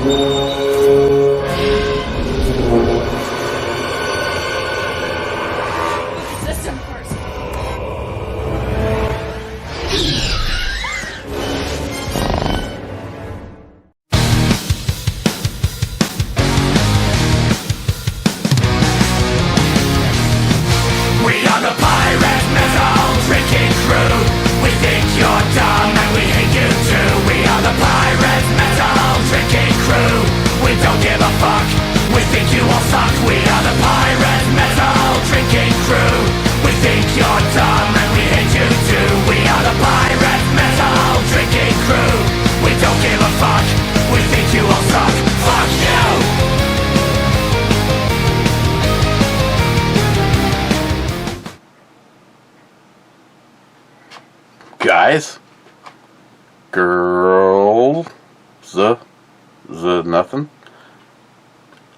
System person. We are the pirate metal drinking crew. We think you're dumb and we hate you too. We are the pirate metal drinking crew. We don't give a fuck. We think you all suck. We are the pirate metal drinking crew. We think you're dumb and we hate you too. We are the pirate metal drinking crew. We don't give a fuck. We think you all suck. Fuck you! Guys, girls, nothing.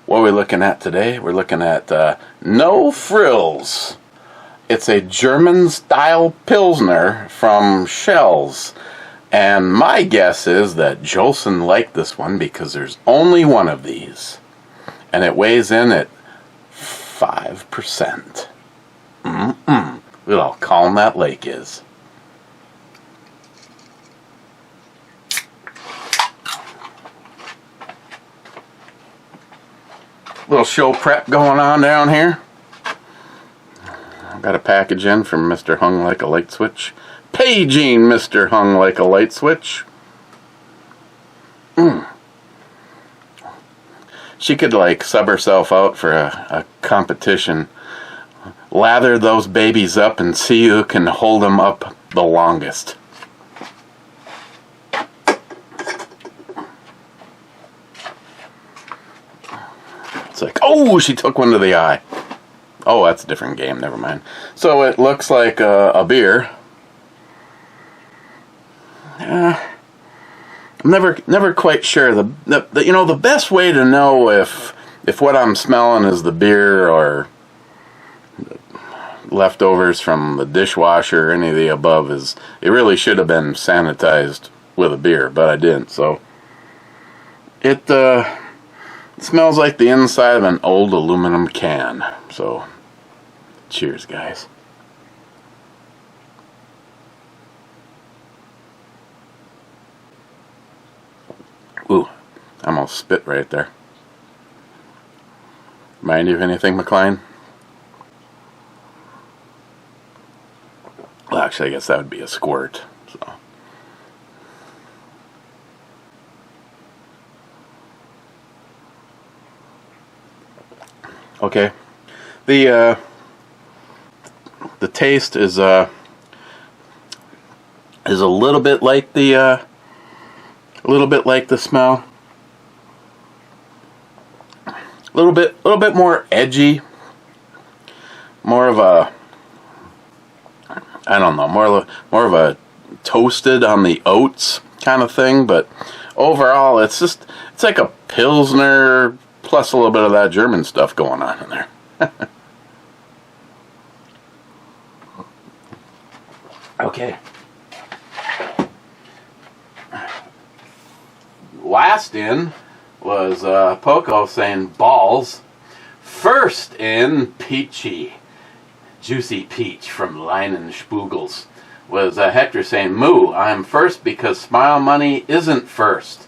What are we looking at today? We're looking at No Frills. It's a German-style Pilsner from Schell's. And my guess is that Jolson liked this one because there's only one of these. And it weighs in at 5%. Look at how calm that lake is. Little show prep going on down here. Got a package in from Mr. Hung Like a Light Switch. Paging Mr. Hung Like a Light Switch. She could like sub herself out for a competition. Lather those babies up and see who can hold them up the longest. It's like, oh, she took one to the eye. Oh, that's a different game. Never mind. So it looks like a beer. I'm never quite sure. The best way to know if what I'm smelling is the beer or leftovers from the dishwasher or any of the above is it really should have been sanitized with a beer, but I didn't. So it smells like the inside of an old aluminum can. So, cheers, guys. Ooh, I almost spit right there. Mind you of anything, McLean? Well, actually, I guess that would be a squirt. So. Okay, the taste is a little bit like the smell. A little bit more edgy. More of a, I don't know, more of a toasted on the oats kind of thing. But overall, it's like a Pilsner plus a little bit of that German stuff going on in there. Okay. Last in was Poco saying balls. First in Peachy. Juicy Peach from Leinen Spugels. Was Hector saying, Moo, I'm first because Smile Money isn't first.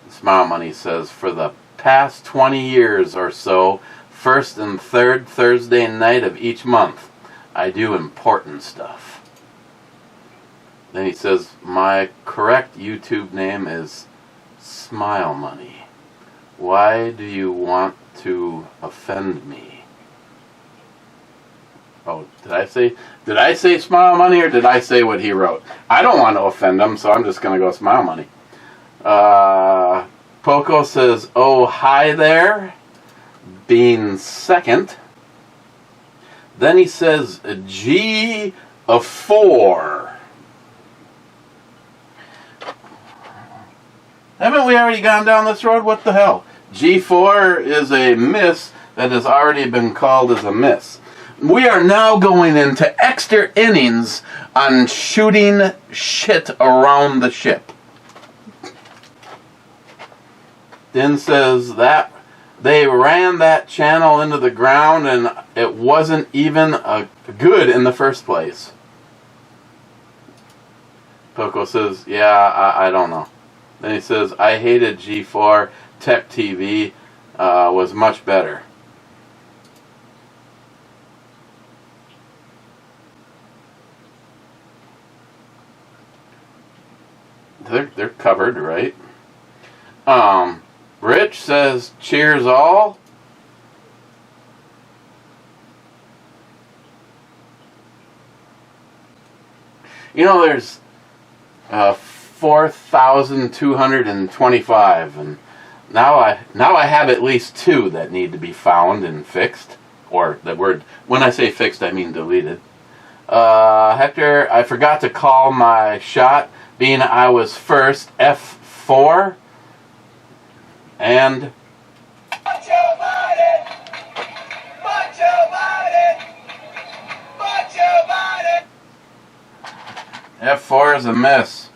Smile Money says, for the past 20 years or so, first and third Thursday night of each month, I do important stuff. Then he says, my correct YouTube name is Smile Money. Why do you want to offend me? Oh, did I say Smile Money or did I say what he wrote? I don't want to offend him, so I'm just going to go Smile Money. Poco says, oh, hi there, being second. Then he says, a G of 4. Haven't we already gone down this road? What the hell? G4 is a miss that has already been called as a miss. We are now going into extra innings on shooting shit around the ship. Din says that they ran that channel into the ground and it wasn't even good in the first place. Poco says, yeah, I don't know. Then he says, I hated G4. Tech TV was much better. They're covered, right? Rich says, cheers all. You know, there's 4,225, and now I have at least 2 that need to be found and fixed. Or the word, when I say fixed, I mean deleted. Hector, I forgot to call my shot, being I was first, F4, and F4 is a miss.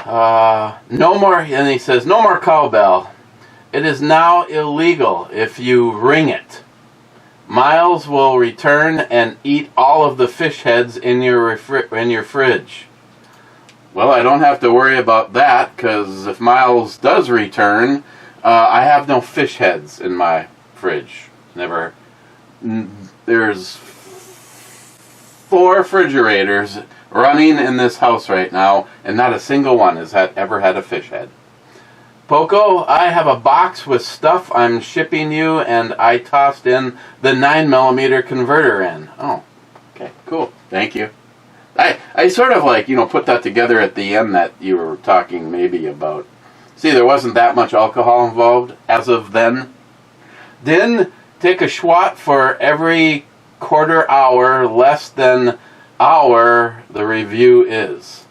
No more, and he says, no more cowbell. It is now illegal if you ring it. Miles will return and eat all of the fish heads in your fridge. Well, I don't have to worry about that, because if Miles does return, I have no fish heads in my fridge. Never. There's 4 refrigerators running in this house right now, and not a single one has ever had a fish head. Poco, I have a box with stuff I'm shipping you, and I tossed in the 9mm converter in. Oh, okay, cool. Thank you. I sort of like, put that together at the end that you were talking maybe about. See, there wasn't that much alcohol involved as of then. Then take a Schwat for every quarter hour less than hour the review is.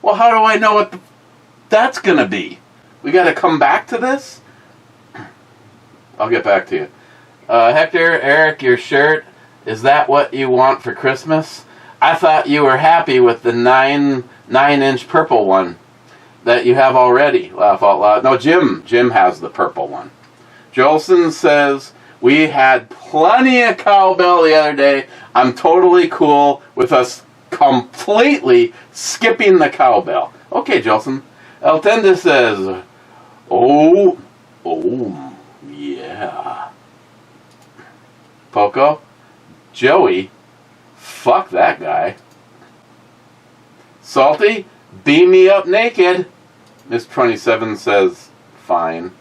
Well, how do I know what that's going to be? We got to come back to this? I'll get back to you. Hector, Eric, your shirt, is that what you want for Christmas? I thought you were happy with the 9-inch purple one that you have already. Laugh out loud. No, Jim has the purple one. Jolson says, we had plenty of cowbell the other day. I'm totally cool with us completely skipping the cowbell. Okay, Jolson. Eltenda says, oh, yeah. Poco, Joey, fuck that guy. Salty, beam me up naked. Miss 27 says, fine.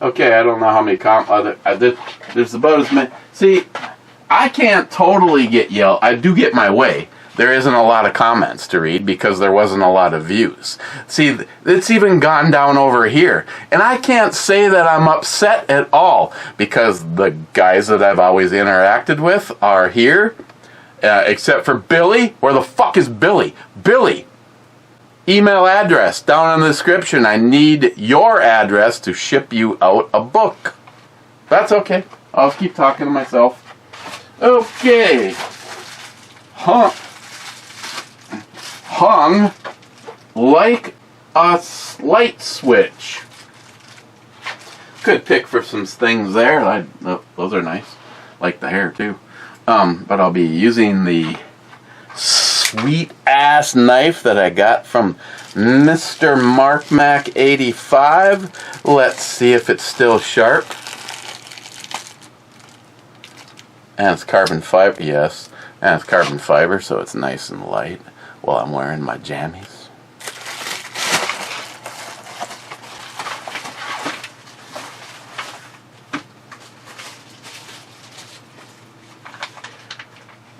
Okay, I don't know how many there's about as many. See, I can't totally get yelled. I do get my way. There isn't a lot of comments to read because there wasn't a lot of views. See, it's even gone down over here. And I can't say that I'm upset at all because the guys that I've always interacted with are here. Except for Billy. Where the fuck is Billy? Billy! Email address down in the description. I need your address to ship you out a book. That's okay. I'll keep talking to myself. Okay. Hung like a light switch. Could pick for some things there. Those are nice. Like the hair too. But I'll be using the sweet ass knife that I got from Mr. Mark Mac 85. Let's see if it's still sharp. And it's carbon fiber, yes. And it's carbon fiber, so it's nice and light while I'm wearing my jammies.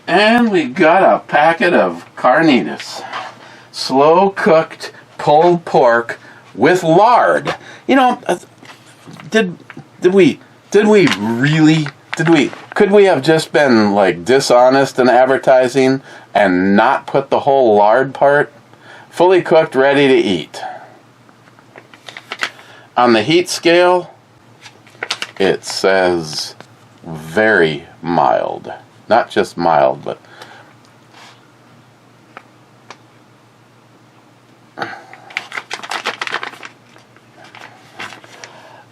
And we got a packet of carnitas. Slow cooked pulled pork with lard. You know, could we have just been like dishonest in advertising and not put the whole lard part? Fully cooked, ready to eat. On the heat scale, it says very mild. Not just mild, but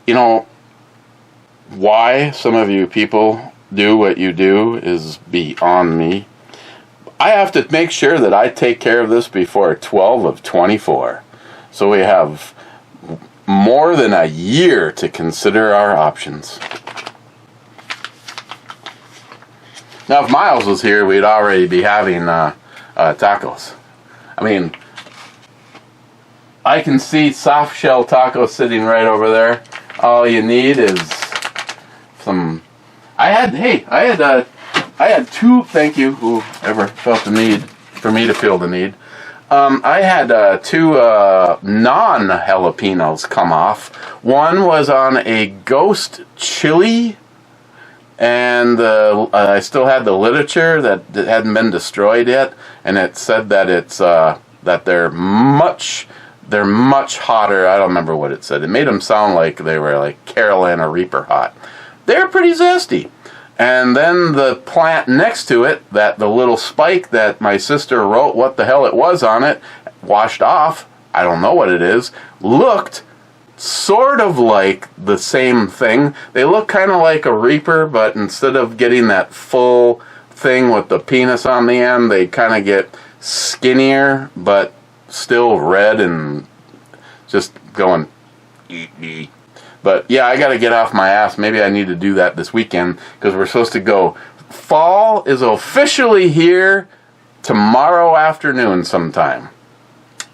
you know, why some of you people do what you do is beyond me. I have to make sure that I take care of this before 12 of 24. So we have more than a year to consider our options. Now, if Miles was here, we'd already be having tacos. I mean, I can see soft shell tacos sitting right over there. All you need is some. I had two. Thank you, whoever felt the need for me to feel the need. I had two non-jalapenos come off. One was on a ghost chili, and I still had the literature that hadn't been destroyed yet, and it said that it's that they're much hotter. I don't remember what it said. It made them sound like they were like Carolina Reaper hot. They're pretty zesty. And then the plant next to it, that the little spike that my sister wrote what the hell it was on it, washed off, I don't know what it is, looked sort of like the same thing. They look kind of like a Reaper, but instead of getting that full thing with the penis on the end, they kind of get skinnier, but still red and just going eat. But yeah, I got to get off my ass. Maybe I need to do that this weekend because we're supposed to go. Fall is officially here tomorrow afternoon sometime.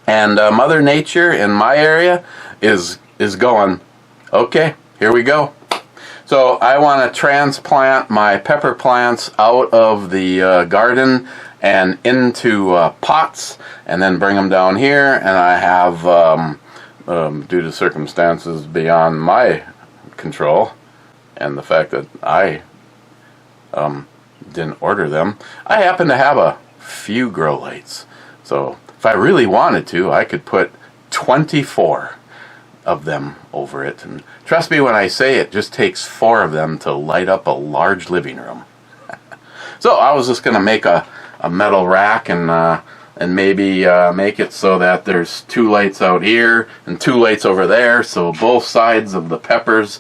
And Mother Nature in my area is going, okay, here we go. So I want to transplant my pepper plants out of the garden and into pots and then bring them down here. And I have... due to circumstances beyond my control and the fact that I didn't order them, I happen to have a few grow lights. So if I really wanted to, I could put 24 of them over it. And trust me when I say it just takes 4 of them to light up a large living room. So I was just going to make a metal rack and maybe make it so that there's 2 lights out here and 2 lights over there, so both sides of the peppers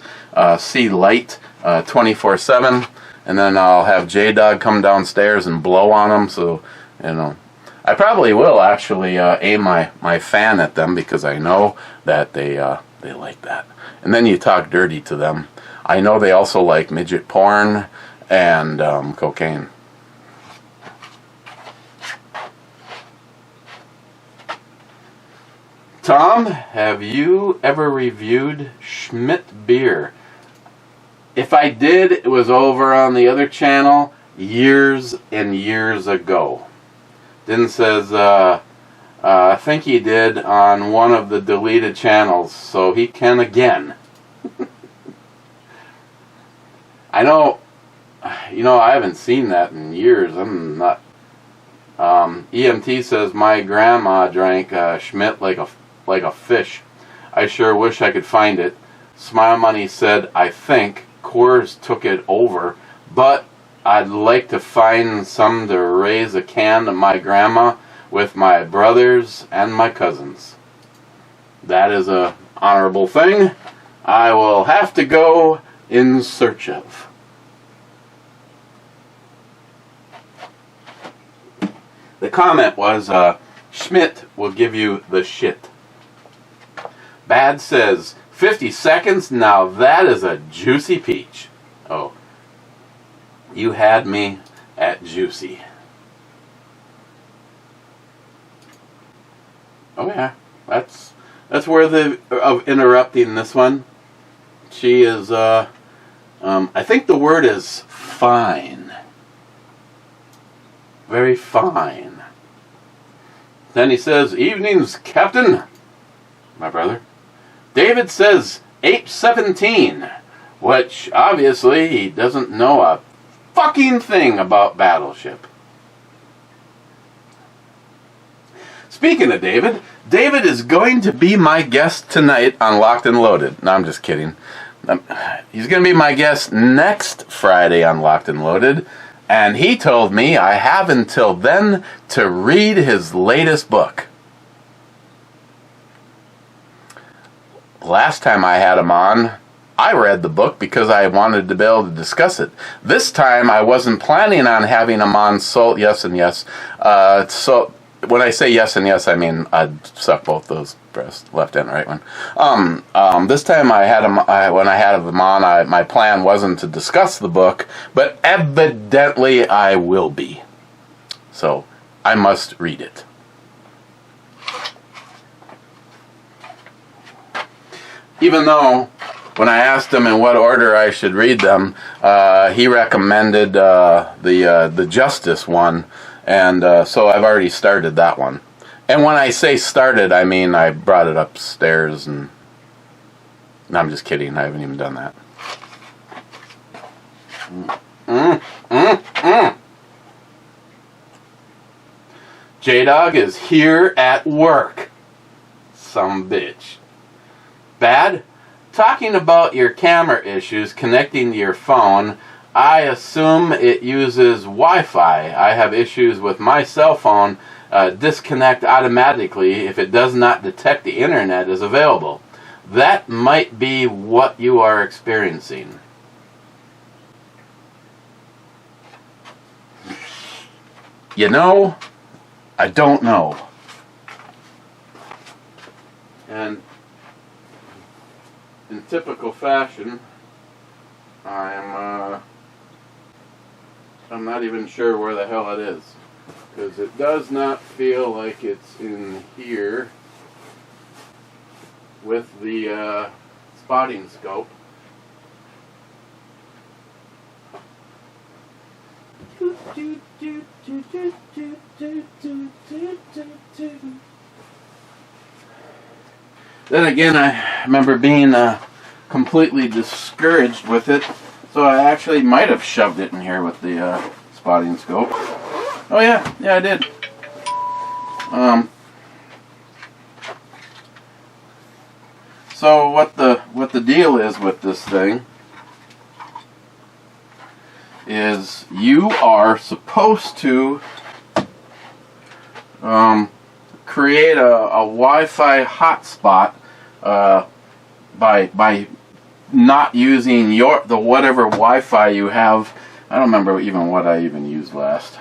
see light 24/7. And then I'll have J-Dog come downstairs and blow on them. So, you know, I probably will actually aim my fan at them because I know that they like that. And then you talk dirty to them. I know they also like midget porn and cocaine. Tom, have you ever reviewed Schmidt beer? If I did, it was over on the other channel years and years ago. Then says, I think he did on one of the deleted channels, so he can again. I know, I haven't seen that in years. I'm not. EMT says, my grandma drank Schmidt like a fish. I sure wish I could find it. Smile Money said, I think Coors took it over, but I'd like to find some to raise a can to my grandma with my brothers and my cousins. That is a honorable thing I will have to go in search of. The comment was, Schmidt will give you the shit. Bad says, 50 seconds? Now that is a juicy peach. Oh, you had me at juicy. Oh yeah, that's worthy of interrupting this one. She is, I think the word is fine. Very fine. Then he says, evenings, Captain. My brother. David says 8:17, which obviously he doesn't know a fucking thing about Battleship. Speaking of David, David is going to be my guest tonight on Locked and Loaded. No, I'm just kidding. He's going to be my guest next Friday on Locked and Loaded. And he told me I have until then to read his latest book. Last time I had him on, I read the book because I wanted to be able to discuss it. This time I wasn't planning on having him on, so yes and yes. So when I say yes and yes, I mean I'd suck both those breasts, left and right one. This time I had him. When I had him on, my plan wasn't to discuss the book, but evidently I will be. So I must read it. Even though when I asked him in what order I should read them, he recommended the Justice one, and so I've already started that one. And when I say started, I mean I brought it upstairs, and no, I'm just kidding. I haven't even done that. J-Dog is here at work. Some bitch. Bad? Talking about your camera issues connecting to your phone, I assume it uses Wi-Fi. I have issues with my cell phone disconnect automatically if it does not detect the internet is available. That might be what you are experiencing. You know, I don't know. And in typical fashion, I'm not even sure where the hell it is, because it does not feel like it's in here with the spotting scope. Then again, I remember being completely discouraged with it, so I actually might have shoved it in here with the spotting scope. Oh yeah, I did. So what the deal is with this thing is you are supposed to create a Wi-Fi hotspot by not using the whatever Wi-Fi you have. I don't remember even what I even used last.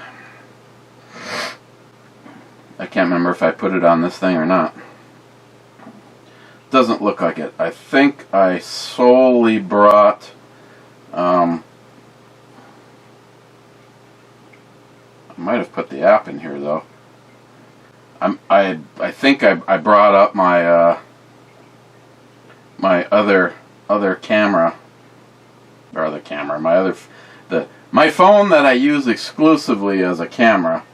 I can't remember if I put it on this thing or not. Doesn't look like it. I think I solely brought I might have put the app in here though. I think I brought up my my other camera, my phone that I use exclusively as a camera,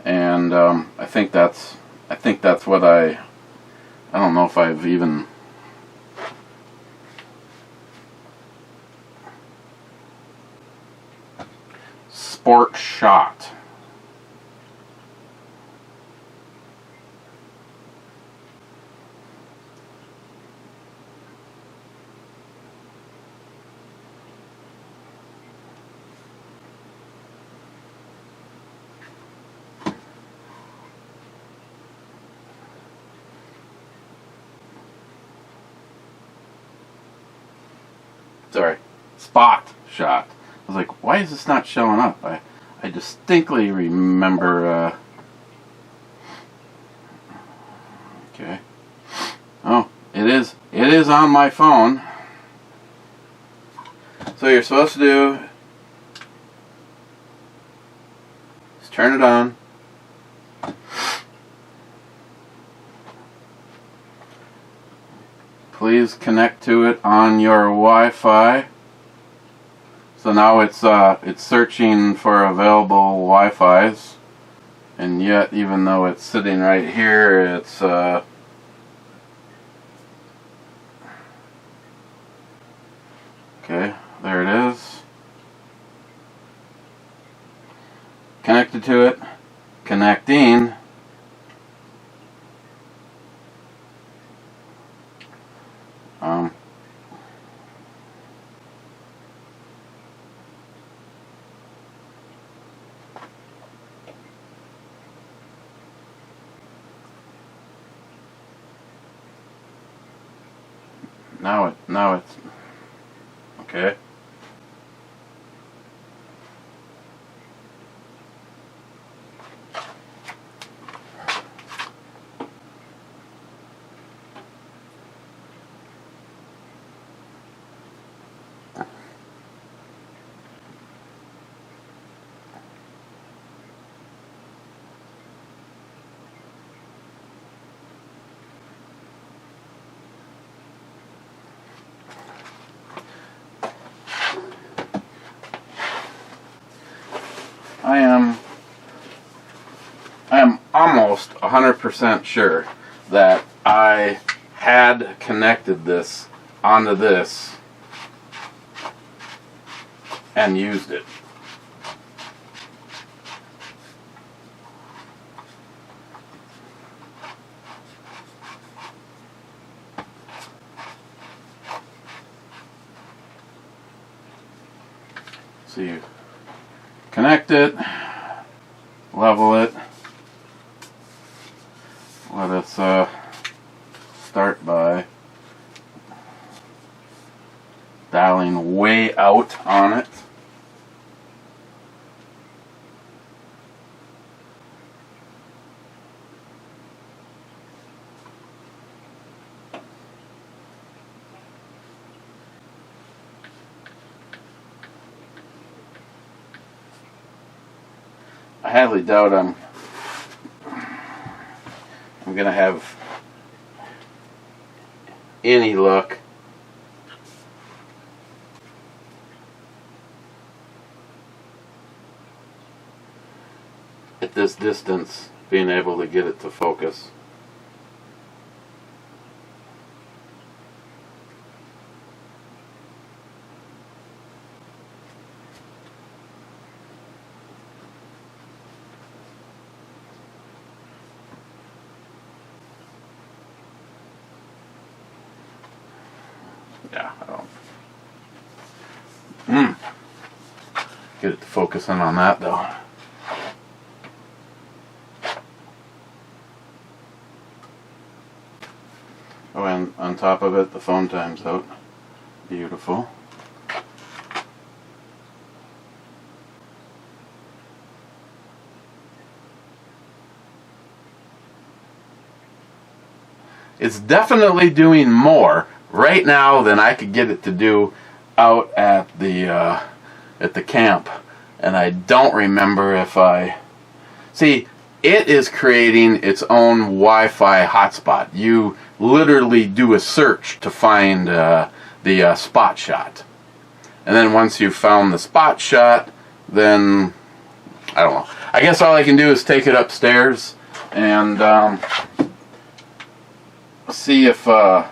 and I think that's what I don't know if I've even Sport Shot. Sorry, Spot Shot. I was like, why is this not showing up? I distinctly remember, okay. Oh, it is on my phone. So you're supposed to do is turn it on. Please connect to it on your Wi-Fi. So now it's searching for available Wi-Fis, and yet even though it's sitting right here, it's okay. There it is. Connected to it. Connecting. Now it's okay. I am almost 100% sure that I had connected this onto this and used it. So you connect it, level it. Let us start by dialing way out on it. I highly doubt I'm gonna have any luck at this distance being able to get it to focus. Yeah, I don't. Get it to focus in on that though. Oh, and on top of it, the phone time's out. Beautiful. It's definitely doing more right now than I could get it to do out at the camp, and I don't remember if I see it is creating its own Wi-Fi hotspot. You literally do a search to find the spot shot, and then once you've found the spot shot, then I don't know. I guess all I can do is take it upstairs and see if I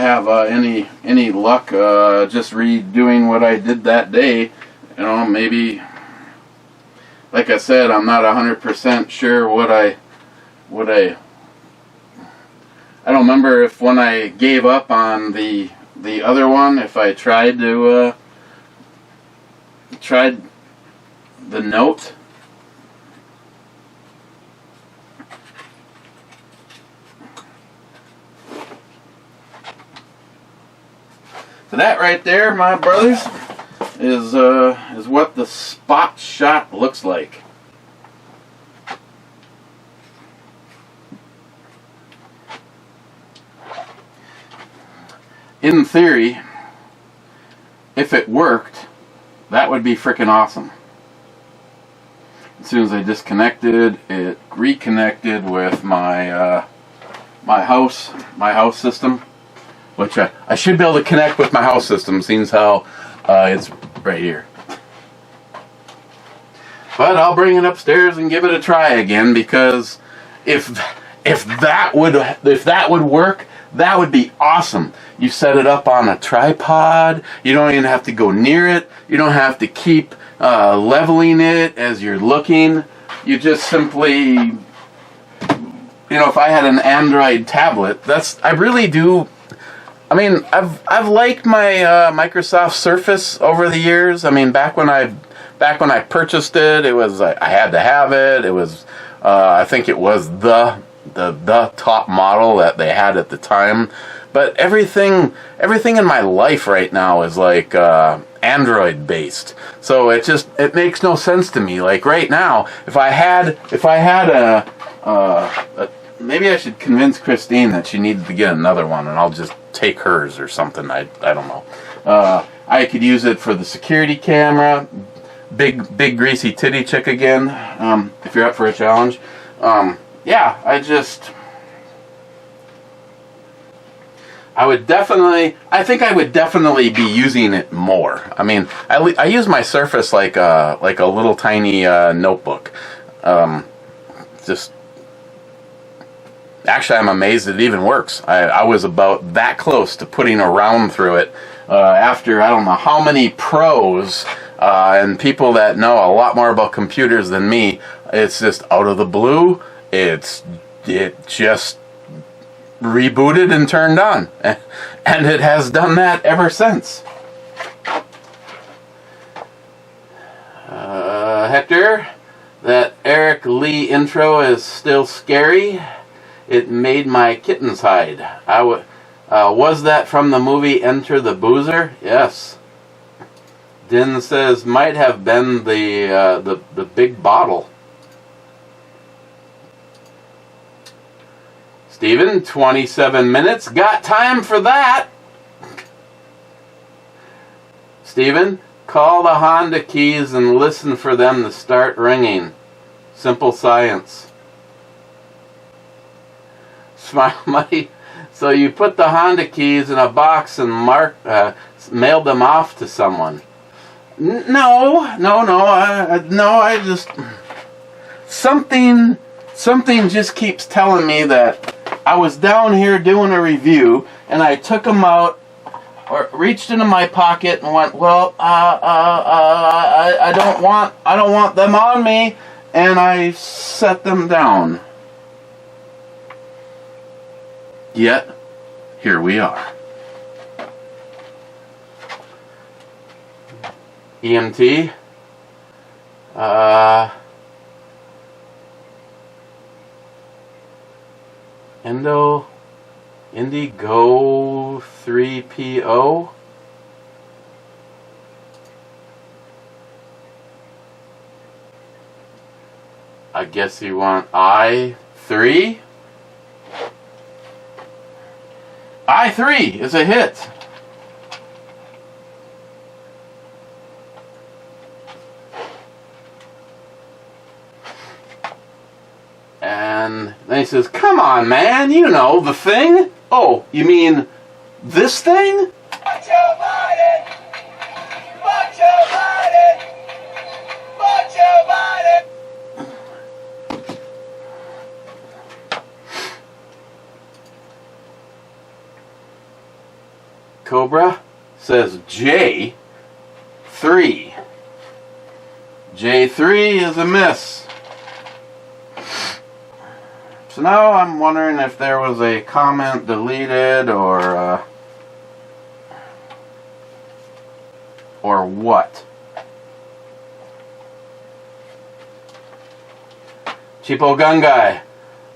have any luck just redoing what I did that day. You know, maybe, like I said, I'm not 100% sure what I don't remember if when I gave up on the other one, if I tried to tried the note. So that right there, my brothers, is what the spot shot looks like. In theory, if it worked, that would be freaking awesome. As soon as I disconnected, it reconnected with my my house system. Which I should be able to connect with my house system, seeing how it's right here. But I'll bring it upstairs and give it a try again, because if that would work, that would be awesome. You set it up on a tripod. You don't even have to go near it. You don't have to keep leveling it as you're looking. You just simply, you know, if I had an Android tablet, I really do. I mean, I've liked my Microsoft Surface over the years. I mean, back when I purchased it, it was I had to have it. It was I think it was the the top model that they had at the time. But everything in my life right now is like Android based. So it makes no sense to me. Like right now, if I had a maybe I should convince Christine that she needed to get another one, and I'll just take hers or something. I don't know. I could use it for the security camera. Big greasy titty chick again. If you're up for a challenge. Yeah, I think I would definitely be using it more. I mean, I use my Surface like a little tiny notebook. Actually, I'm amazed it even works. I was about that close to putting a round through it after I don't know how many pros and people that know a lot more about computers than me. It's just out of the blue. It just rebooted and turned on, and it has done that ever since. Hector, that Eric Lee intro is still scary. It made my kittens hide. Was that from the movie Enter the Boozer? Yes. Din says might have been the big bottle. Steven, 27 minutes. Got time for that. Steven, call the Honda keys and listen for them to start ringing. Simple science. Smile Money. So you put the Honda keys in a box and mailed them off to someone. No. I just something just keeps telling me that I was down here doing a review and I took them out or reached into my pocket and went, well, I don't want them on me, and I set them down. Yet, here we are. EMT. Indigo 3PO. I guess you want I3. I3 is a hit. And then he says, come on, man, you know, the thing. Oh, you mean this thing? Fuck Joe Biden! Fuck Joe Biden! Fuck Joe Biden! Cobra says J3. J3 is a miss. So now I'm wondering if there was a comment deleted or what. Cheapo Gun Guy.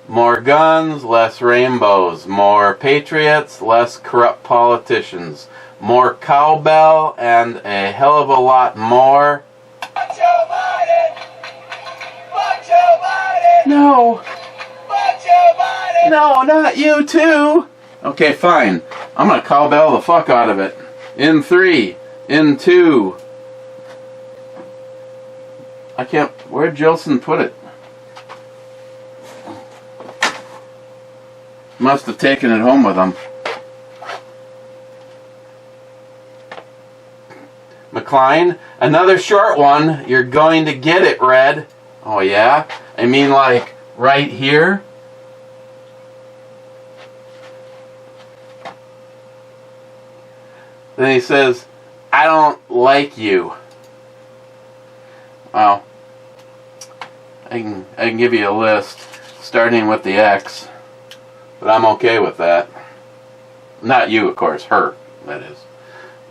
More guns, less rainbows. More patriots, less corrupt politicians. More cowbell, and a hell of a lot more. Fuck Joe Biden! Fuck Joe Biden! No. Fuck Joe Biden! No, not you too. Okay, fine. I'm gonna cowbell the fuck out of it. In 3. In 2. I can't. Where'd Jilson put it? Must have taken it home with him. McLean, another short one. You're going to get it, Red. Oh yeah? I mean like right here? Then he says, I don't like you. Well, I can give you a list, starting with the X. But I'm okay with that. Not you, of course. Her, that is.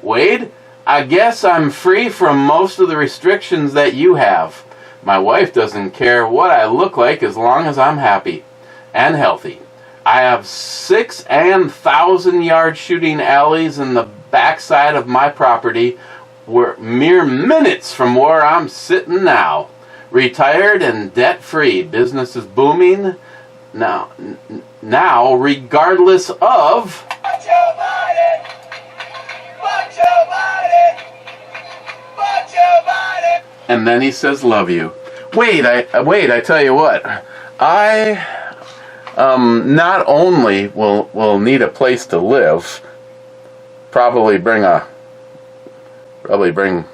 Wade, I guess I'm free from most of the restrictions that you have. My wife doesn't care what I look like as long as I'm happy. and healthy. I have 6 and 1,000-yard shooting alleys in the backside of my property, were mere minutes from where I'm sitting now. Retired and debt-free. Business is booming now regardless of... And then he says, love you. Wait, I tell you what. I not only will need a place to live, probably bring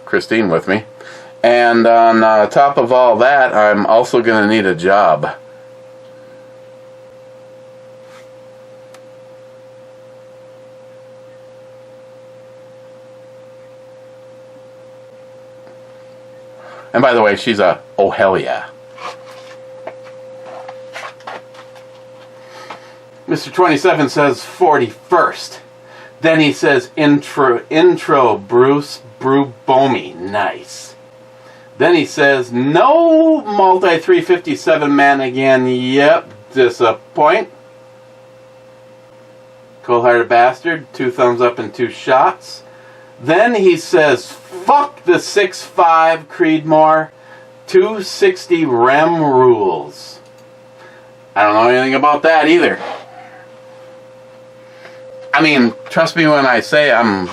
Christine with me, and on top of all that, I'm also going to need a job. And by the way, she's a oh hell yeah. Mr. 27 says 41st. Then he says intro Bruce Brubomi. Nice. Then he says no multi 357 man again. Yep, disappoint. Cold-hearted bastard. 2 thumbs up and 2 shots. Then he says, fuck the 6'5 Creedmoor, 260 Rem rules. I don't know anything about that either. I mean, trust me when I say I'm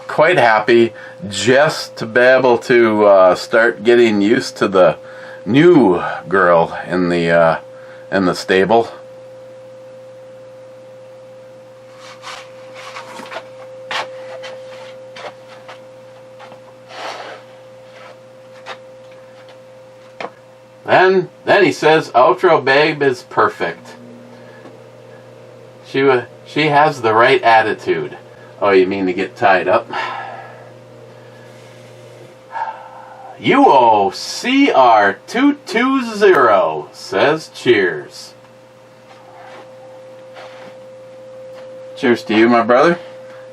quite happy just to be able to start getting used to the new girl in the stable. Then he says, outro babe is perfect. She has the right attitude. Oh, you mean to get tied up? UOCR220 says cheers. Cheers to you, my brother.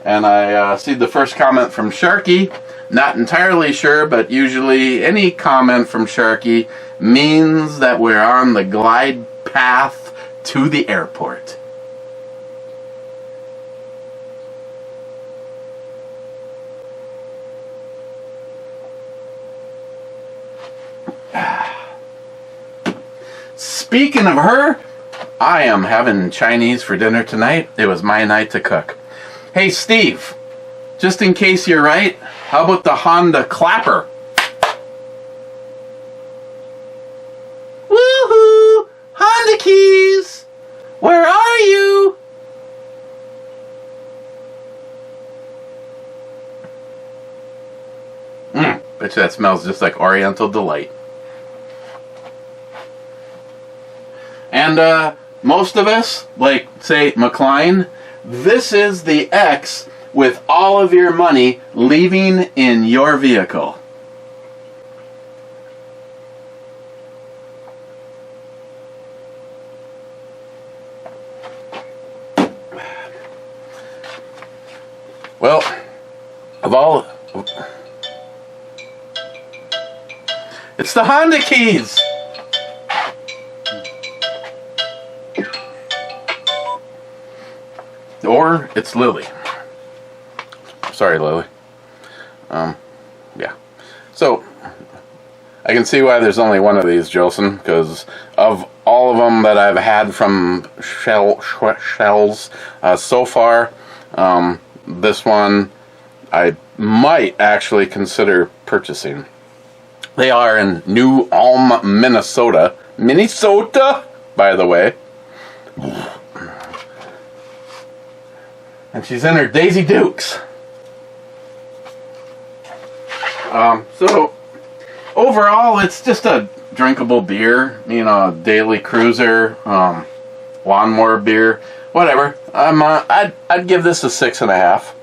And I see the first comment from Sharky. Not entirely sure, but usually any comment from Sharky means that we're on the glide path to the airport. Speaking of her, I am having Chinese for dinner tonight. It was my night to cook. Hey, Steve, just in case you're right, how about the Honda Clapper? Woohoo! Honda keys! Where are you? Bet you that smells just like Oriental Delight. And most of us, like, say, McLean, this is the X with all of your money leaving in your vehicle. Well, of all... It's the Honda keys! Or it's Lily. Sorry, Lily. Yeah. So, I can see why there's only one of these, Jolson, because of all of them that I've had from Schell's so far, this one I might actually consider purchasing. They are in New Ulm, Minnesota. Minnesota, by the way. And she's in her Daisy Dukes. So, overall, it's just a drinkable beer. You know, a daily cruiser, lawnmower beer, whatever. I'd give this a 6.5.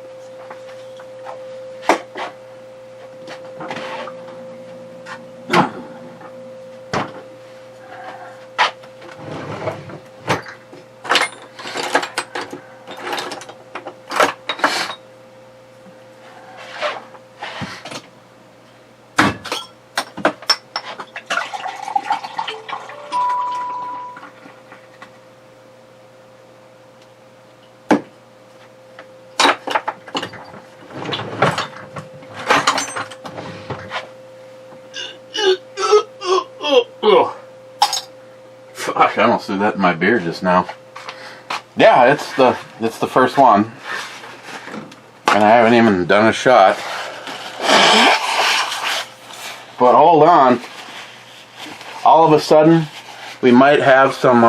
almost threw that in my beer just now. Yeah, it's the first one. And I haven't even done a shot. But hold on. All of a sudden, we might have some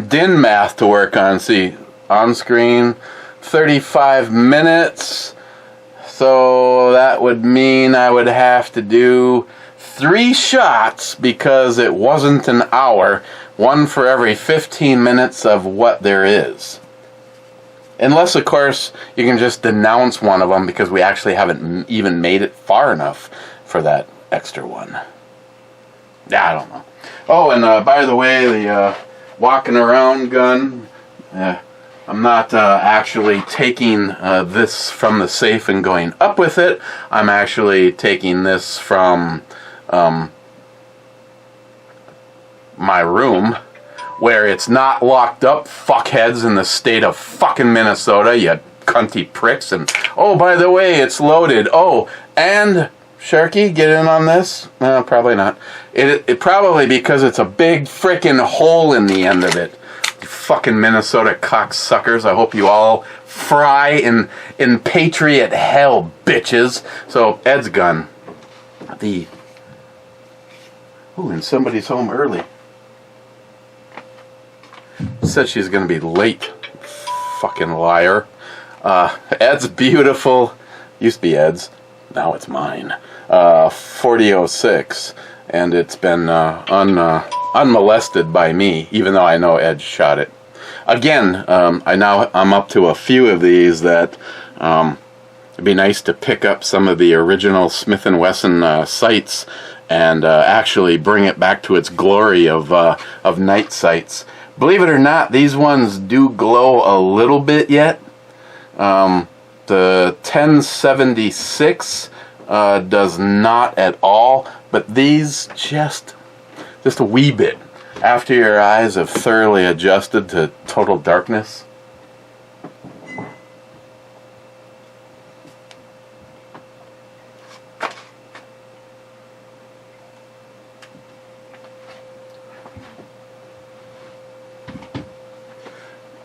din math to work on. See, on screen, 35 minutes. So that would mean I would have to do 3 shots because it wasn't an hour. 1 for every 15 minutes of what there is. Unless, of course, you can just denounce one of them because we actually haven't even made it far enough for that extra one. Yeah, I don't know. Oh, and by the way, the walking around gun, I'm not actually taking this from the safe and going up with it. I'm actually taking this from my room, where it's not locked up, fuckheads in the state of fucking Minnesota, you cunty pricks. And oh, by the way, it's loaded. Oh, and Sharky, get in on this? No, probably not. It probably because it's a big frickin' hole in the end of it. You fucking Minnesota cocksuckers. I hope you all fry in patriot hell, bitches. So Ed's gun. Ooh, and somebody's home early. Said she's going to be late. Fucking liar. Ed's beautiful. Used to be Ed's. Now it's mine. 4006. And it's been unmolested by me, even though I know Ed shot it. Again, I'm up to a few of these that it'd be nice to pick up some of the original Smith & Wesson sights and actually bring it back to its glory of night sights. Believe it or not, these ones do glow a little bit yet. The 1076 does not at all, but these just a wee bit. After your eyes have thoroughly adjusted to total darkness.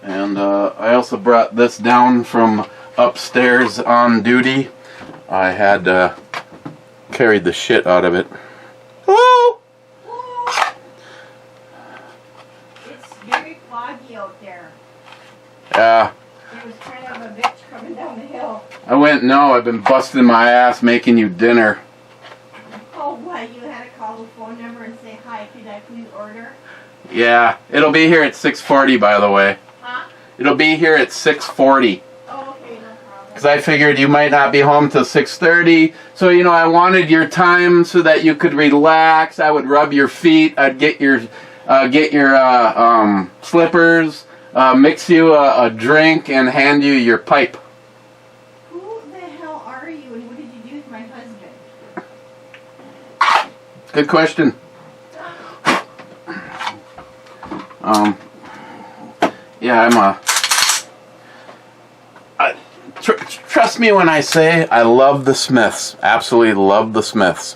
And I also brought this down from upstairs on duty. I had carried the shit out of it. Hello? It's very foggy out there. Yeah. It was kind of a bitch coming down the hill. I've been busting my ass making you dinner. Oh, what? You had to call the phone number and say, hi, could I please order? Yeah, it'll be here at 6:40, by the way. Huh? It'll be here at 6:40. Oh, okay, no problem. Because I figured you might not be home till 6:30. So, I wanted your time so that you could relax. I would rub your feet. I'd get your slippers, mix you a drink, and hand you your pipe. Who the hell are you and what did you do with my husband? Good question. Yeah, trust me when I say I love the Smiths. Absolutely love the Smiths.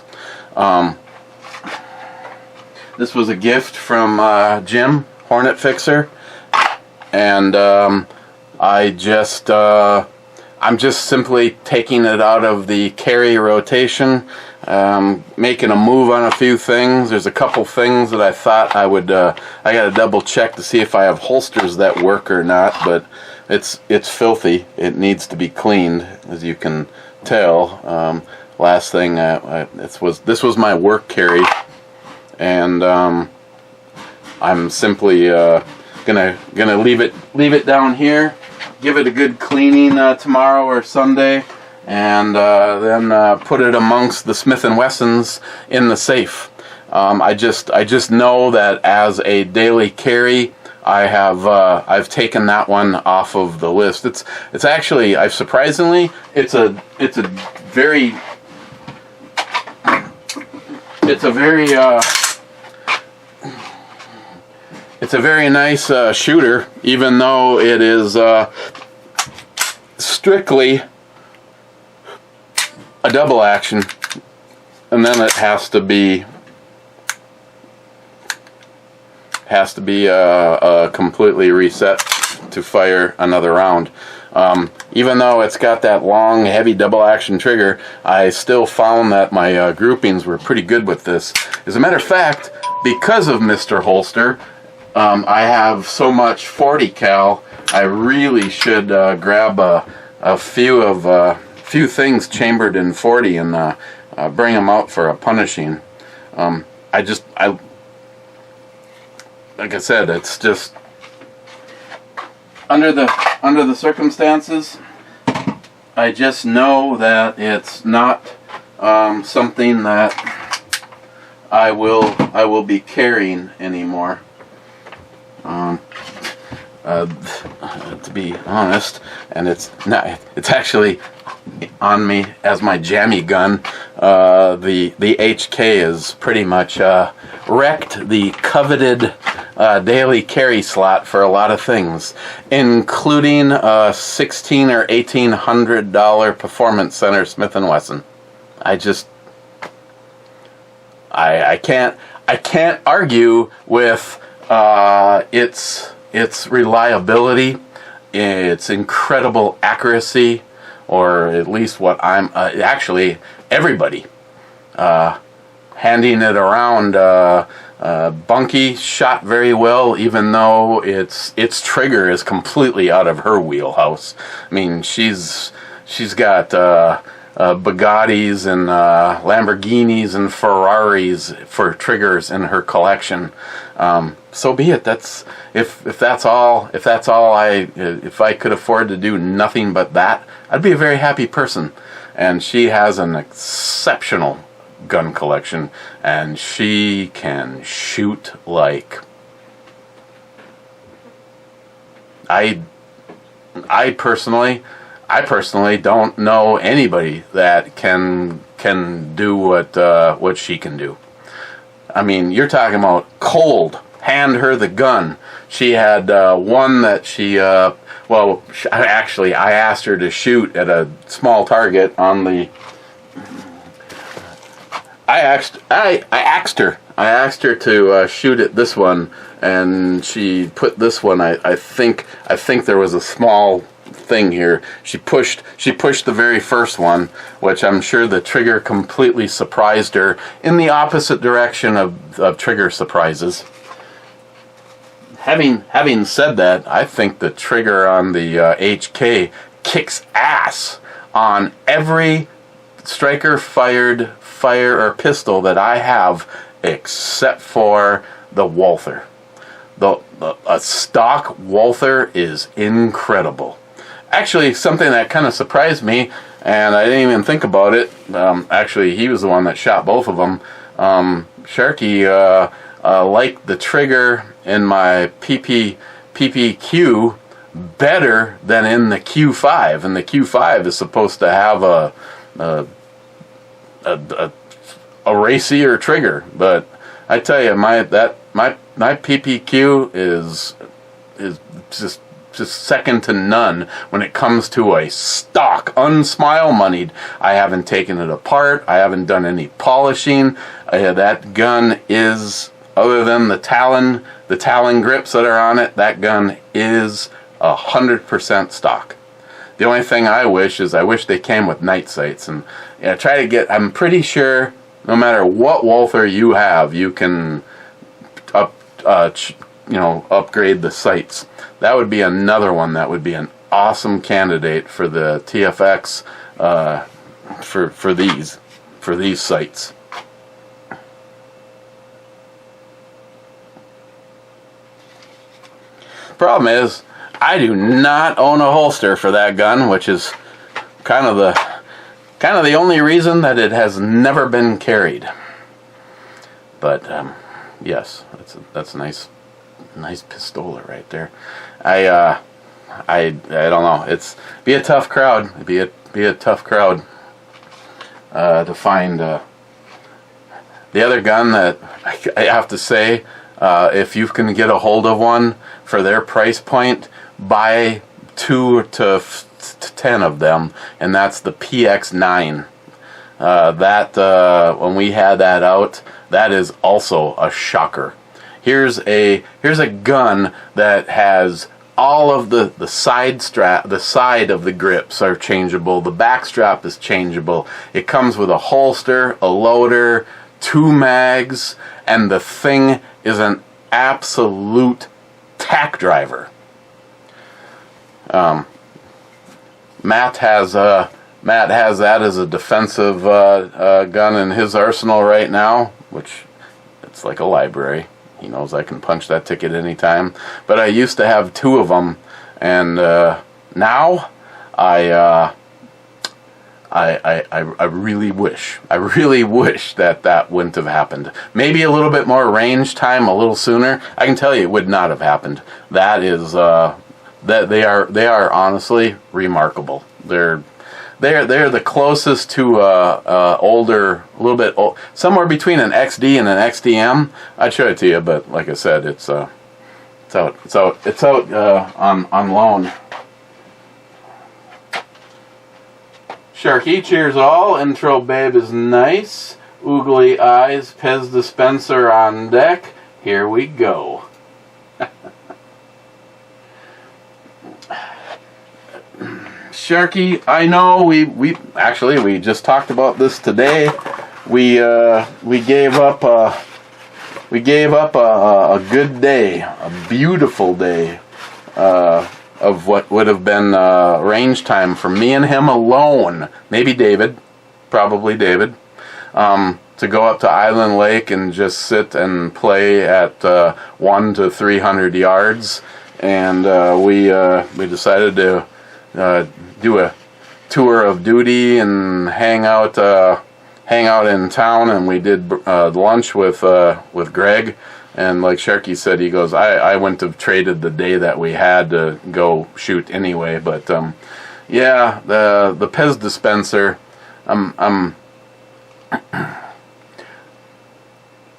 This was a gift from Jim, Hornet Fixer, and I'm just simply taking it out of the carry rotation, making a move on a few things. There's a couple things that I thought I got to double check to see if I have holsters that work or not, but it's filthy. It needs to be cleaned, as you can tell. Last thing, this was my work carry, and I'm simply gonna leave it down here, give it a good cleaning tomorrow or Sunday, and then put it amongst the Smith & Wessons in the safe. I just know that as a daily carry, I've taken that one off of the list. It's actually, surprisingly, it's a very nice shooter, even though it is strictly a double action, and then it has to be has to be completely reset to fire another round. Even though it's got that long, heavy double action trigger, I still found that my groupings were pretty good with this. As a matter of fact, because of Mr. Holster, I have so much 40 cal, I really should grab a few things chambered in 40 and bring them out for a punishing. Like I said, it's just under the circumstances, I just know that it's not something that I will be carrying anymore. To be honest, and it's actually on me as my jammy gun. The HK is pretty much wrecked the coveted daily carry slot for a lot of things, including a $1,600 or $1,800 Performance Center Smith & Wesson. I can't argue with its reliability, its incredible accuracy, or at least what I'm actually everybody handing it around. Bunky shot very well, even though its trigger is completely out of her wheelhouse. I mean, she's got Bugattis and Lamborghinis and Ferraris for triggers in her collection. So be it. If I could afford to do nothing but that, I'd be a very happy person. And she has an exceptional gun collection, and she can shoot like I personally don't know anybody that can do what she can do. I mean, you're talking about cold. Hand her the gun. She had one that she I asked her to shoot at a small target on the. I asked her to shoot at this one, and she put this one. I think there was a small thing here. She pushed the very first one, which I'm sure the trigger completely surprised her in the opposite direction of trigger surprises. Having said that, I think the trigger on the HK kicks ass on every striker fired fire or pistol that I have, except for the Walther. A stock Walther is incredible. Actually, something that kind of surprised me, and I didn't even think about it. Actually, he was the one that shot both of them. Sharky liked the trigger in my PPQ better than in the Q5, and the Q5 is supposed to have a racier trigger. But I tell you, my PPQ is just second to none when it comes to a stock, unsmile moneyed. I haven't taken it apart. I haven't done any polishing. That gun is, other than the Talon grips that are on it, that gun is 100% stock. The only thing I wish they came with night sights, and try to get. I'm pretty sure no matter what Walther you have, you can upgrade the sights. That would be another one that would be an awesome candidate for the TFX for these sights. Problem is, I do not own a holster for that gun, which is kind of the only reason that it has never been carried. But yes, that's a nice pistola right there. I don't know. It's be a tough crowd. Be a tough crowd to find. The other gun that I have to say, if you can get a hold of one for their price point, buy 2 to 10 of them, and that's the PX9. When we had that out, that is also a shocker. here's a gun that has all of the side strap, the side of the grips are changeable. The back strap is changeable. It comes with a holster, a loader, 2 mags, and the thing is an absolute tack driver. Matt has that as a defensive gun in his arsenal right now, which it's like a library. He knows I can punch that ticket anytime. But I used to have 2 of them, and now I really wish that wouldn't have happened. Maybe a little bit more range time, a little sooner. I can tell you it would not have happened. That is that they are honestly remarkable. They're the closest to older, a little bit old, somewhere between an XD and an XDM. I'd show it to you, but like I said, it's out on loan. Sharky, cheers all. Intro babe is nice. Oogly eyes, Pez dispenser on deck. Here we go. Sharky, I know we just talked about this today. We gave up a good day, a beautiful day of what would have been range time for me and him alone. Maybe David, probably David, to go up to Island Lake and just sit and play at 100 to 300 yards, and we decided to do a tour of duty and hang out in town, and we did lunch with Greg. And like Sharky said, he goes, I wouldn't have traded the day that we had to go shoot anyway. But yeah, the Pez dispenser,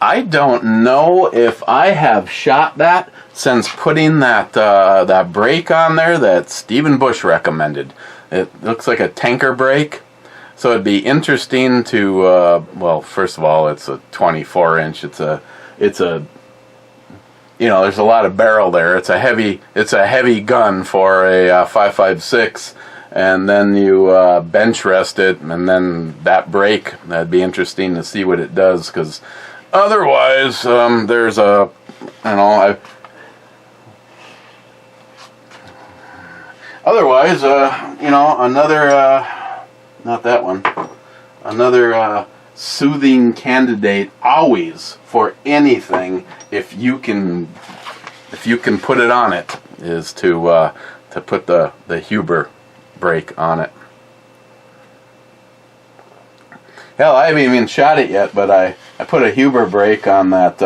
I don't know if I have shot that since putting that brake on there that Stephen Bush recommended. It looks like a tanker brake, so it'd be interesting to well, first of all, it's a 24-inch. It's a there's a lot of barrel there. It's a heavy gun for a 5.56, and then you bench rest it, and then that brake, that'd be interesting to see what it does, because otherwise there's another not that one, another soothing candidate always for anything, if you can put it on it, is to put the Huber brake on it. Hell, I haven't even shot it yet, but I put a Huber brake on that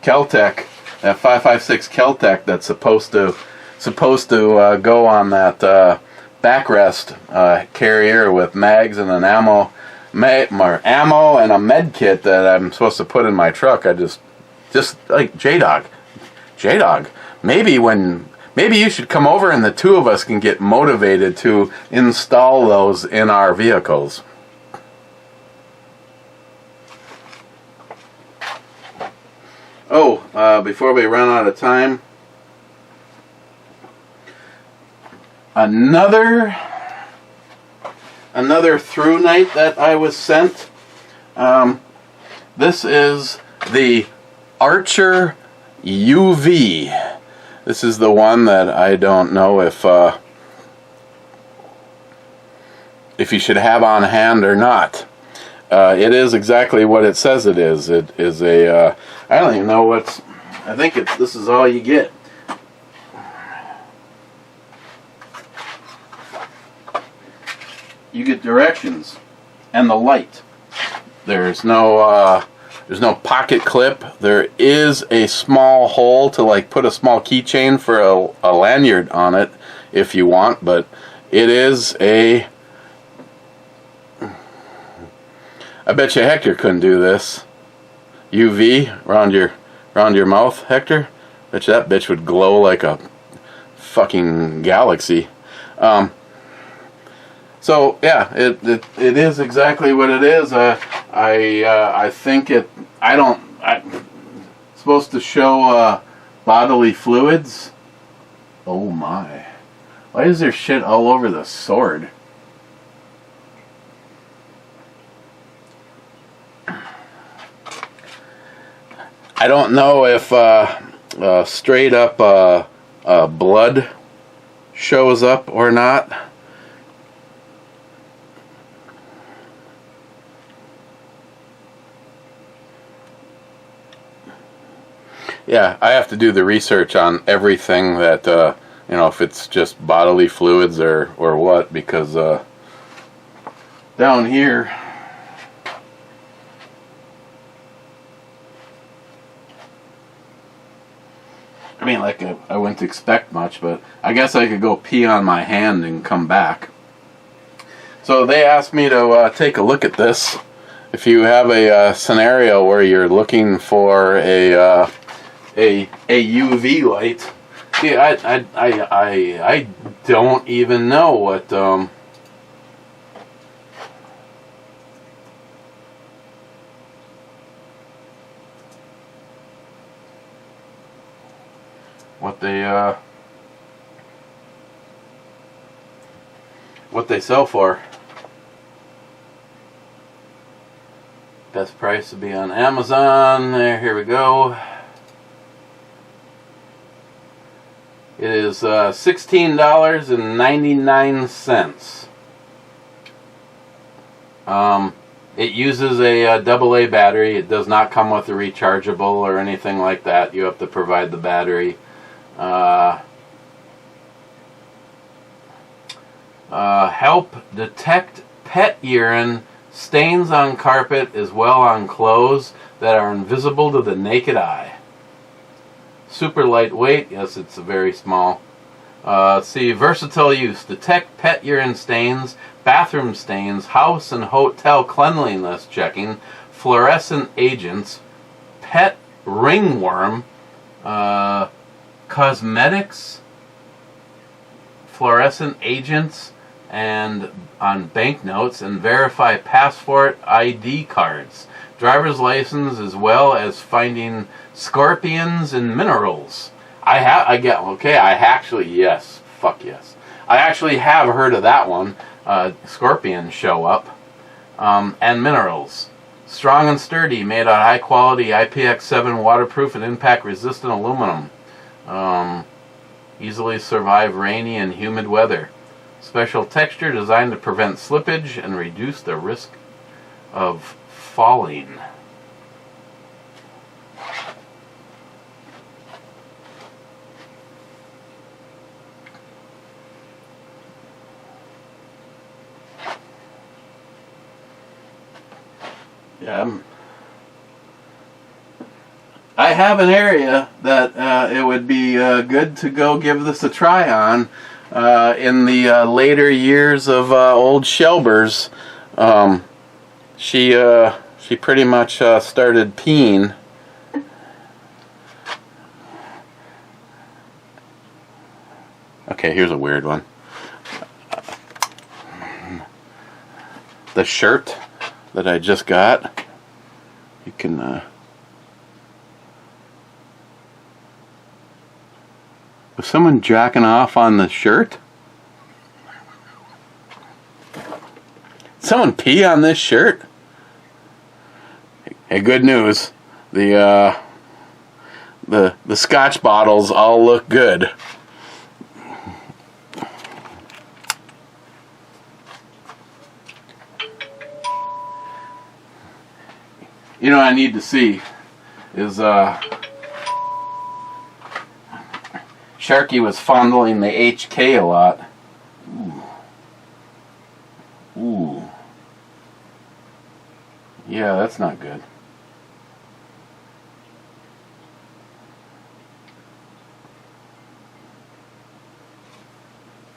Keltec, that 5.56 Keltec that's supposed to go on that backrest carrier with mags and an ammo and a med kit that I'm supposed to put in my truck. I just like J-Dog, maybe you should come over and the 2 of us can get motivated to install those in our vehicles. Oh, before we run out of time, another ThruNite that I was sent. This is the Archer UV. This is the one that I don't know if you should have on hand or not. It is exactly what it says it is. It is a I don't even know what's. I think this is all you get. You get directions and the light. There's no pocket clip. There is a small hole to like put a small keychain for a lanyard on it if you want, but it is a. I bet you Hector couldn't do this. UV around your mouth, Hector. Bet you that bitch would glow like a fucking galaxy. So yeah, it is exactly what it is. I think it. supposed to show bodily fluids. Oh my. Why is there shit all over the sword? I don't know if straight up blood shows up or not. Yeah, I have to do the research on everything that, you know, if it's just bodily fluids or what, because down here, I mean, like, I wouldn't expect much, but I guess I could go pee on my hand and come back. So they asked me to take a look at this. If you have a scenario where you're looking for a UV light, yeah, I don't even know what they sell for. Best price would be on Amazon. There, here we go. It is $16.99. It uses a AA battery. It does not come with a rechargeable or anything like that. You have to provide the battery. Help detect pet urine stains on carpet as well on clothes that are invisible to the naked eye. Super lightweight. Yes, it's very small. See, versatile use. Detect pet urine stains, bathroom stains, house and hotel cleanliness checking, fluorescent agents, pet ringworm, cosmetics, fluorescent agents, and on banknotes, and verify passport ID cards, driver's license, as well as finding scorpions and minerals. I actually, yes, fuck yes. I actually have heard of that one. Scorpions show up. And minerals. Strong and sturdy, made out of high quality IPX7 waterproof and impact resistant aluminum. Easily survive rainy and humid weather. Special texture designed to prevent slippage and reduce the risk of falling. Yeah, I have an area that it would be good to go give this a try on in the later years of old Shelber's. She pretty much started peeing. Okay, here's a weird one. The shirt that I just got, you can was someone jacking off on the shirt? Someone pee on this shirt? Hey, good news. The Scotch bottles all look good. You know what I need to see is Sharky was fondling the HK a lot. Ooh. Ooh. Yeah, that's not good.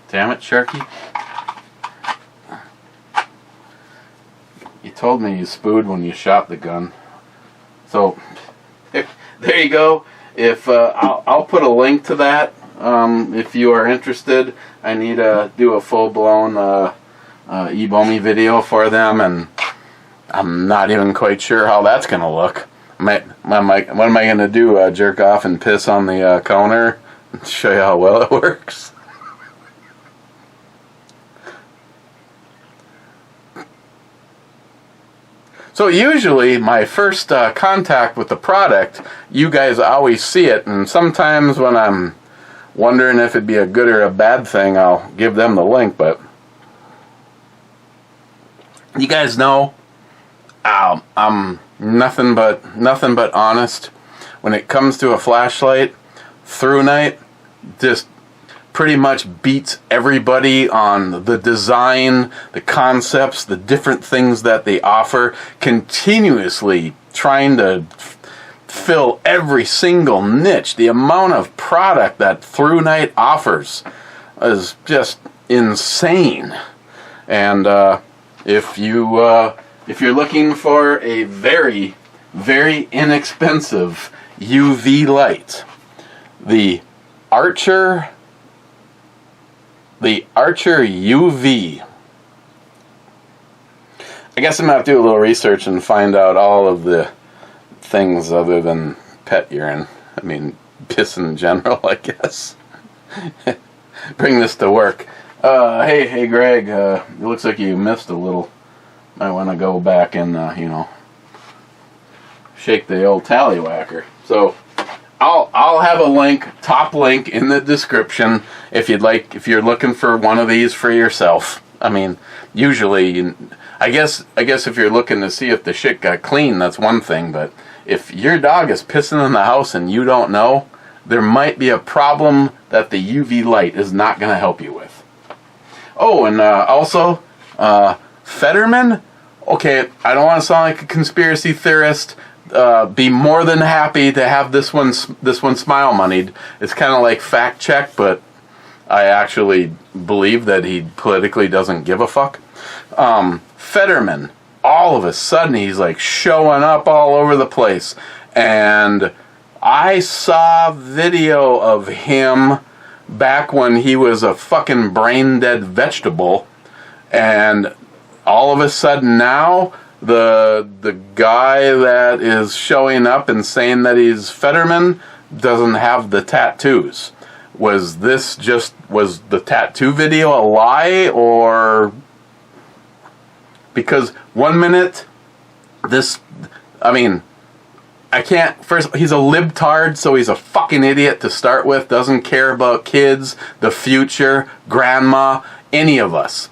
Damn it, Sharky. You told me you spooed when you shot the gun. So, there you go. If I'll put a link to that if you are interested. I need to do a full-blown Ebomi video for them, and I'm not even quite sure how that's going to look. what am I going to do? Jerk off and piss on the counter? Show you how well it works. So usually my first contact with the product, you guys always see it, and sometimes when I'm wondering if it'd be a good or a bad thing, I'll give them the link. But you guys know, I'm nothing but honest. When it comes to a flashlight, ThruNite just pretty much beats everybody on the design, the concepts, the different things that they offer, continuously trying to fill every single niche. The amount of product that ThruNite offers is just insane. And if you're looking for a very, very inexpensive UV light, the Archer UV. I guess I'm going to have to do a little research and find out all of the things other than pet urine. I mean, piss in general, I guess. Bring this to work. Hey, Greg, it looks like you missed a little. Might want to go back and, shake the old tallywhacker. So, I'll have a link, top link in the description if you're looking for one of these for yourself. I mean, usually, I guess if you're looking to see if the shit got clean, that's one thing, but if your dog is pissing in the house and you don't know, there might be a problem that the UV light is not going to help you with. Oh, and also, Fetterman? Okay, I don't want to sound like a conspiracy theorist. Be more than happy to have this one smile moneyed. It's kind of like fact check, but I actually believe that he politically doesn't give a fuck. Fetterman, all of a sudden he's like showing up all over the place, and I saw video of him back when he was a fucking brain dead vegetable, and all of a sudden now the guy that is showing up and saying that he's Fetterman doesn't have the tattoos. Was the tattoo video a lie, or because 1 minute I can't, first, he's a libtard, so he's a fucking idiot to start with, doesn't care about kids, the future, grandma, any of us.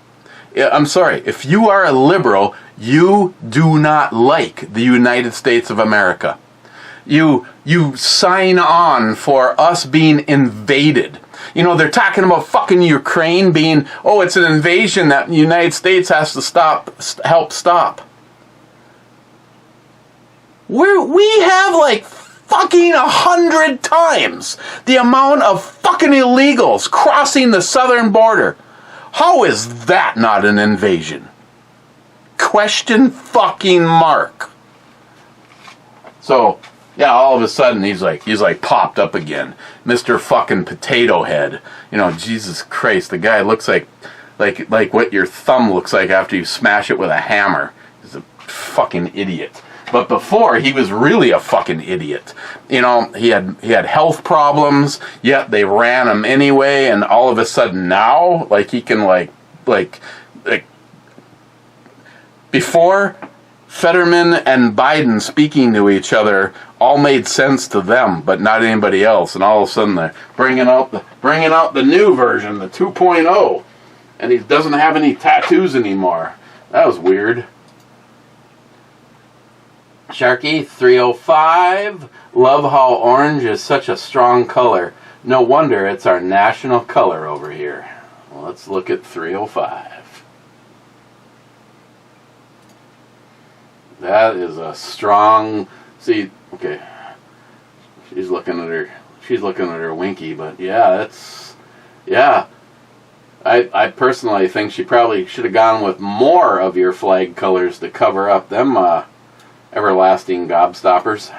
I'm sorry, if you are a liberal, you do not like the United States of America. You sign on for us being invaded. You know, they're talking about fucking Ukraine being, it's an invasion that the United States has to help stop. We have like fucking 100 times the amount of fucking illegals crossing the southern border. How is that not an invasion? Question fucking mark. So, yeah, all of a sudden he's like popped up again. Mr. fucking Potato Head. You know, Jesus Christ, the guy looks like what your thumb looks like after you smash it with a hammer. He's a fucking idiot. But before, he was really a fucking idiot. You know, he had health problems, yet they ran him anyway, and all of a sudden now, like, he can, like before, Fetterman and Biden speaking to each other all made sense to them, but not anybody else, and all of a sudden they're bringing out the new version, the 2.0, and he doesn't have any tattoos anymore. That was weird. Sharky 305, love how orange is such a strong color. No wonder it's our national color over here. Well, let's look at 305. That is a strong. See, okay. She's looking at her winky, but yeah. I personally think she probably should have gone with more of your flag colors to cover up them everlasting gobstoppers.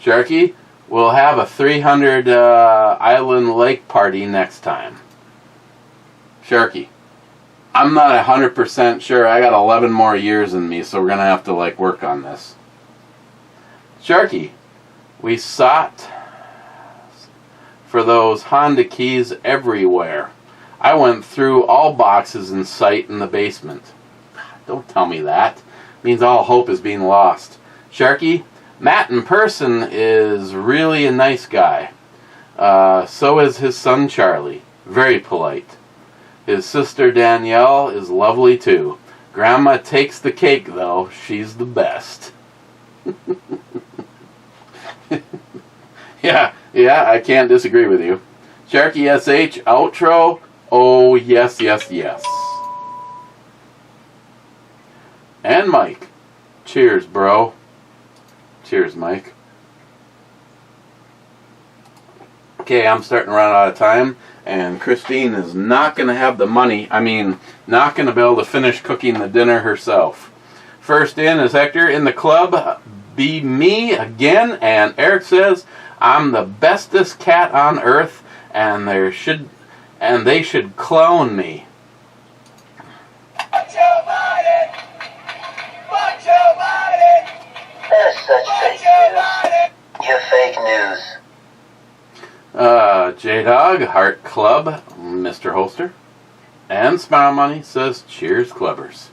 Sharky, we'll have a 300 island lake party next time. Sharky, I'm not 100% sure. I got 11 more years in me, so we're gonna have to work on this. Sharky, we sought for those Honda keys everywhere. I went through all boxes in sight in the basement. Don't tell me that. Means all hope is being lost. Sharky, Matt in person is really a nice guy. So is his son Charlie. Very polite. His sister Danielle is lovely too. Grandma takes the cake though. She's the best. Yeah, I can't disagree with you. Sharky SH, outro. Oh, yes. And Mike. Cheers, bro. Cheers, Mike. Okay, I'm starting to run out of time, and Christine is not going to have the money, not going to be able to finish cooking the dinner herself. First in is Hector. In the club, be me again, and Eric says, I'm the bestest cat on earth, and they should clone me. Fuck Joe Biden! Fuck Joe Biden! That is such fake news. You're fake news. J-Dog, Heart Club, Mr. Holster, and Smile Money says, cheers, clubbers.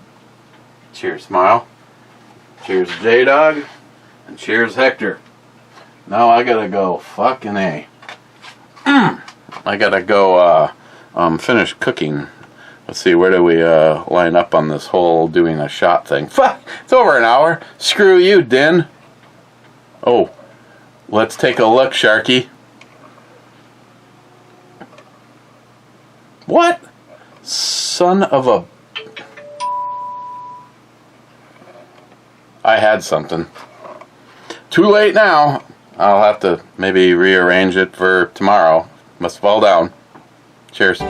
Cheers, Smile. Cheers, J-Dog, and cheers, Hector. Now I gotta go fucking A. I gotta go finish cooking. Let's see, where do we line up on this whole doing a shot thing? Fuck! It's over an hour. Screw you, Din. Oh, let's take a look, Sharky. What? Son of a... I had something. Too late now. I'll have to maybe rearrange it for tomorrow. Must fall down. Cheers.